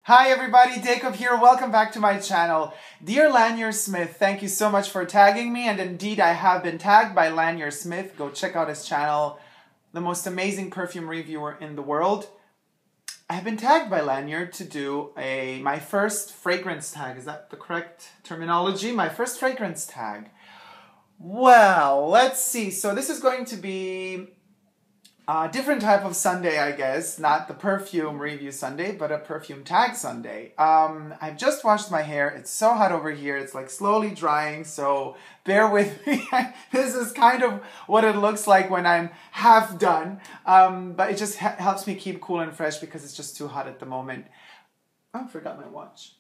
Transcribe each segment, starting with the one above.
Hi everybody, Dacob here. Welcome back to my channel. Dear Lanier Smith, thank you so much for tagging me, and indeed I have been tagged by Lanier Smith. Go check out his channel, the most amazing perfume reviewer in the world. I have been tagged by Lanier to do my first fragrance tag. Is that the correct terminology? My first fragrance tag. Well, let's see. So this is going to be a different type of Sunday, I guess. Not the perfume review Sunday, but a perfume tag Sunday. I've just washed my hair. It's so hot over here. It's like slowly drying, so bear with me. This is kind of what it looks like when I'm half done. But it just helps me keep cool and fresh because it's just too hot at the moment. Oh, I forgot my watch.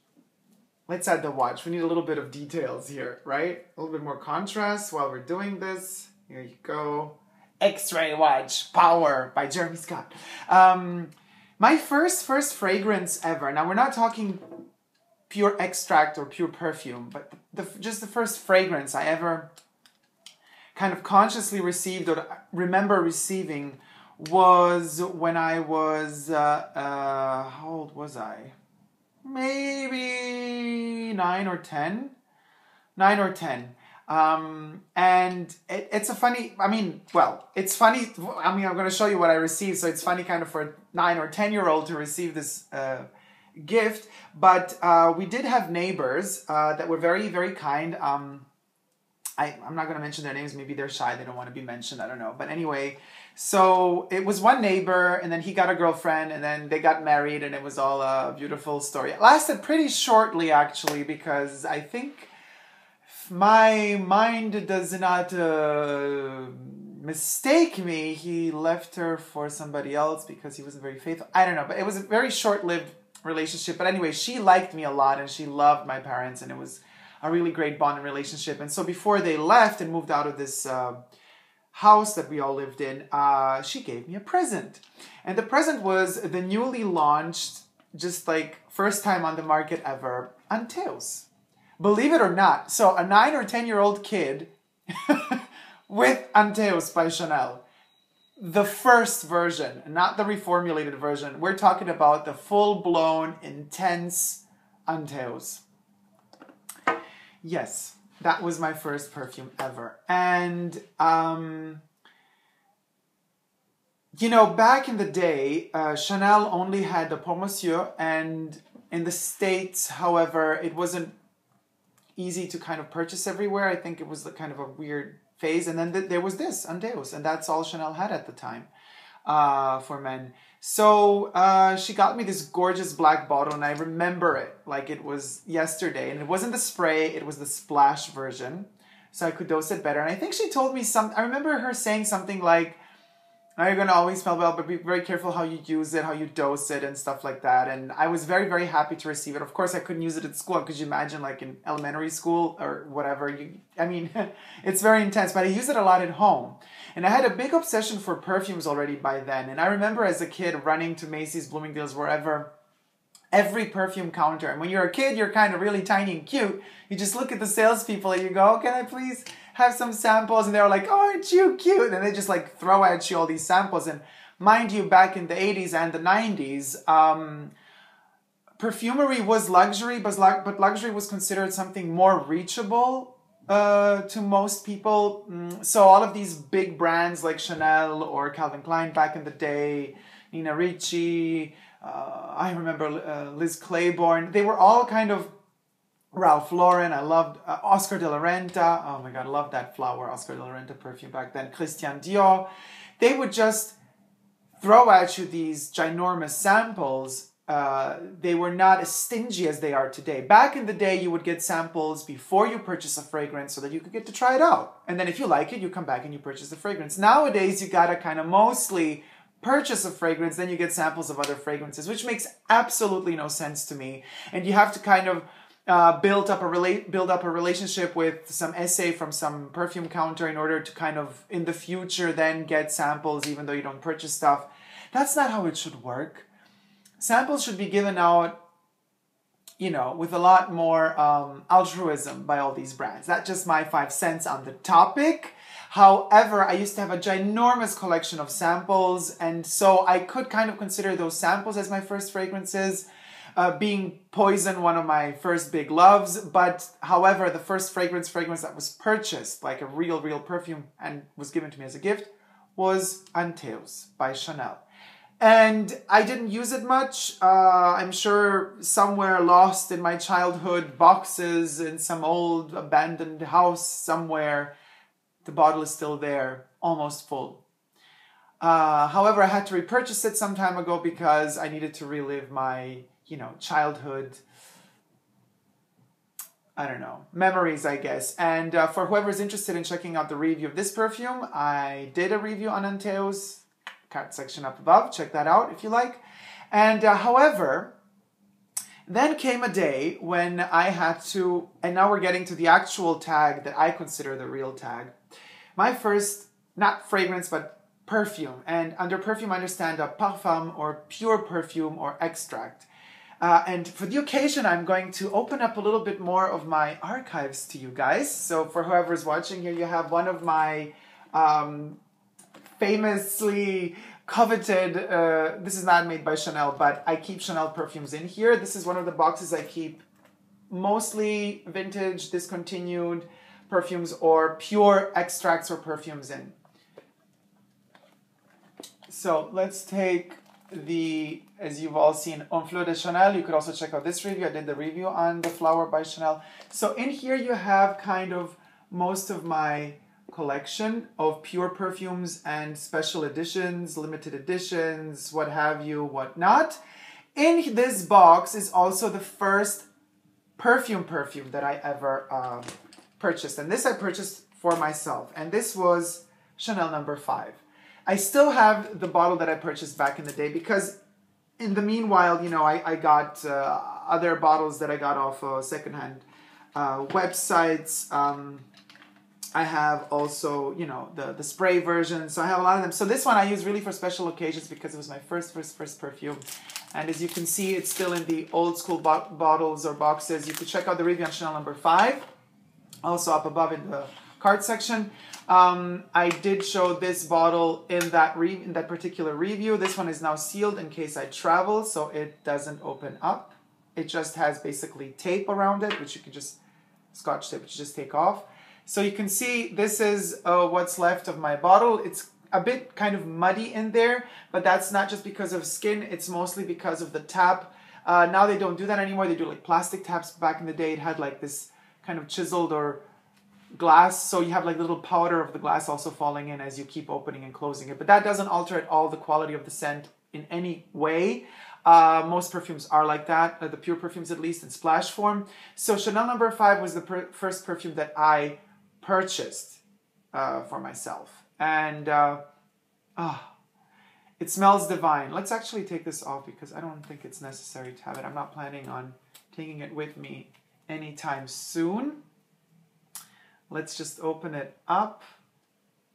Let's add the watch. We need a little bit of details here, right? A little bit more contrast while we're doing this. Here you go. X-Ray Watch Power by Jeremy Scott. My first fragrance ever. Now we're not talking pure extract or pure perfume, but just the first fragrance I ever kind of consciously received or remember receiving was when I was, how old was I? Maybe 9 or 10. 9 or 10. And it's a funny, it's funny. I'm going to show you what I received. So it's funny kind of for a 9 or 10-year-old to receive this, gift. But, we did have neighbors, that were very, very kind. I'm not going to mention their names. Maybe they're shy. They don't want to be mentioned. I don't know. But anyway, so it was one neighbor and then he got a girlfriend and then they got married and it was all a beautiful story. It lasted pretty shortly actually because I think my mind does not mistake me, he left her for somebody else because he wasn't very faithful. I don't know, but it was a very short-lived relationship. But anyway, she liked me a lot and she loved my parents and it was a really great bond and relationship. And so before they left and moved out of this house that we all lived in, she gave me a present. And the present was the newly launched, just like first time on the market ever, Anteos. Believe it or not, so a 9 or 10-year-old kid with Anteos by Chanel. The first version, not the reformulated version. We're talking about the full-blown, intense Anteos. Yes, that was my first perfume ever. And, you know, back in the day, Chanel only had the Pour Monsieur, and in the States, however, it wasn't easy to kind of purchase everywhere. I think it was kind of a weird phase. And then there was this, Anteos, and that's all Chanel had at the time for men. So she got me this gorgeous black bottle, and I remember it like it was yesterday. And it wasn't the spray, it was the splash version. So I could dose it better. And I think she told me I remember her saying something like, now you're going to always smell well, but be very careful how you use it, how you dose it, and stuff like that. And I was very, very happy to receive it. Of course, I couldn't use it at school. Could you imagine, like in elementary school or whatever? It's very intense, but I use it a lot at home. And I had a big obsession for perfumes already by then. And I remember as a kid running to Macy's, Bloomingdale's, wherever, every perfume counter. And when you're a kid, you're kind of really tiny and cute. You just look at the salespeople and you go, oh, can I please have some samples? And they're like, oh, aren't you cute? And they just like throw at you all these samples. And mind you, back in the 80s and the 90s, perfumery was luxury, but luxury was considered something more reachable to most people. So all of these big brands like Chanel or Calvin Klein back in the day, Nina Ricci, I remember Liz Claiborne, they were all kind of Ralph Lauren. I loved Oscar de la Renta. Oh my God, I loved that flower Oscar de la Renta perfume back then. Christian Dior. They would just throw at you these ginormous samples. They were not as stingy as they are today. Back in the day, you would get samples before you purchase a fragrance so that you could get to try it out. And then if you like it, you come back and you purchase the fragrance. Nowadays, you gotta kind of mostly purchase a fragrance, then you get samples of other fragrances, which makes absolutely no sense to me. And you have to kind of build up a relationship with some essay from some perfume counter in order to kind of in the future then get samples even though you don't purchase stuff. That's not how it should work. Samples should be given out, you know, with a lot more altruism by all these brands. That's just my 5 cents on the topic. However, I used to have a ginormous collection of samples, and so I could kind of consider those samples as my first fragrances. being Poison, one of my first big loves. But however, the first fragrance that was purchased, like a real perfume, and was given to me as a gift, was Anteos by Chanel. And I didn't use it much. I'm sure somewhere lost in my childhood boxes in some old abandoned house somewhere, the bottle is still there, almost full. However, I had to repurchase it some time ago because I needed to relive my, childhood, I don't know, memories, I guess. And for whoever's interested in checking out the review of this perfume, I did a review on Anteos, card section up above. Check that out if you like. And however, then came a day when I had to, and now we're getting to the actual tag that I consider the real tag. My first, not fragrance, but perfume. And under perfume, I understand a parfum or pure perfume or extract. And for the occasion, I'm going to open up a little bit more of my archives to you guys. So for whoever's watching here, you have one of my famously coveted, this is not made by Chanel, but I keep Chanel perfumes in here. This is one of the boxes I keep mostly vintage, discontinued perfumes or pure extracts or perfumes in. So let's take the, as you've all seen, En Fleur de Chanel. You could also check out this review. I did the review on the flower by Chanel. So in here you have kind of most of my collection of pure perfumes and special editions, limited editions, what have you, whatnot. In this box is also the first perfume that I ever purchased. And this I purchased for myself. And this was Chanel No. 5. I still have the bottle that I purchased back in the day because in the meanwhile, I got other bottles that I got off secondhand websites. I have also, the spray version. So I have a lot of them. So this one I use really for special occasions because it was my first perfume. And as you can see, it's still in the old school bottles or boxes. You could check out the review on Chanel No. 5. Also up above in the card section. I did show this bottle in that particular review. This one is now sealed in case I travel, so it doesn't open up. It just has basically tape around it, which you can just, scotch tape, which you just take off. So you can see this is what's left of my bottle. It's a bit kind of muddy in there, but that's not just because of skin. It's mostly because of the tap. Now they don't do that anymore. They do like plastic taps. Back in the day, it had like this kind of chiseled or glass, so you have like little powder of the glass also falling in as you keep opening and closing it. But that doesn't alter at all the quality of the scent in any way. Most perfumes are like that, the pure perfumes at least in splash form. So Chanel No. 5 was the first perfume that I purchased for myself. And it smells divine. Let's actually take this off because I don't think it's necessary to have it. I'm not planning on taking it with me anytime soon. Let's just open it up,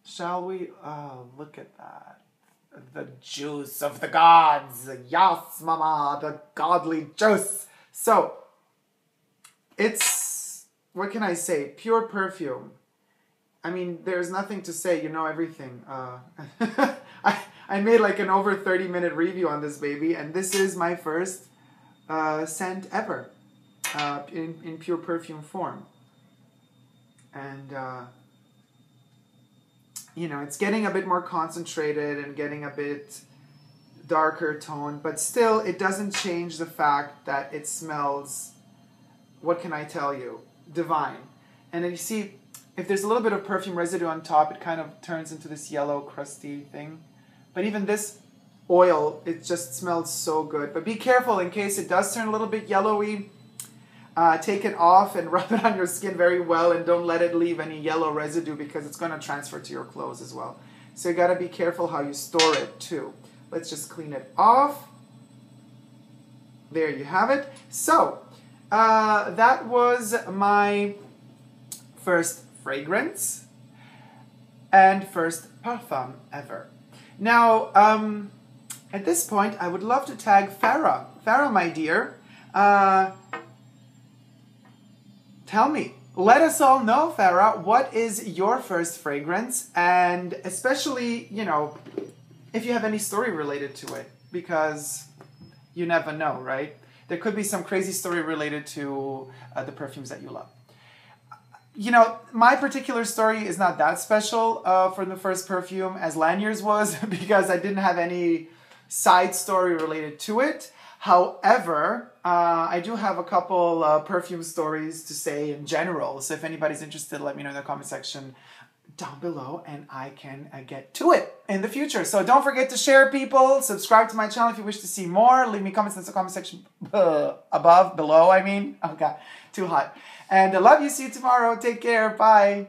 shall we? Oh, look at that. The juice of the gods. Yes, mama, the godly juice. So, it's, what can I say? Pure perfume. I mean, there's nothing to say. You know everything. I made like an over 30-minute review on this baby, and this is my first scent ever in pure perfume form. And, it's getting a bit more concentrated and getting a bit darker tone, but still it doesn't change the fact that it smells, what can I tell you, divine. And then you see, if there's a little bit of perfume residue on top, it kind of turns into this yellow crusty thing. But even this oil, it just smells so good. But be careful in case it does turn a little bit yellowy. Take it off and rub it on your skin very well, and don't let it leave any yellow residue because it's going to transfer to your clothes as well. So you got to be careful how you store it too. Let's just clean it off. There you have it. So that was my first fragrance and first parfum ever. Now, at this point, I would love to tag Farah. Farah, my dear, tell me, let us all know, Farah, what is your first fragrance? And especially, if you have any story related to it, because you never know, right? there could be some crazy story related to the perfumes that you love. You know, my particular story is not that special for the first perfume as Lanier's was because I didn't have any side story related to it. However, I do have a couple perfume stories to say in general. So if anybody's interested, let me know in the comment section down below and I can get to it in the future. So don't forget to share, people. Subscribe to my channel if you wish to see more. Leave me comments in the comment section below, I mean. Oh God, too hot. And I love you. See you tomorrow. Take care. Bye.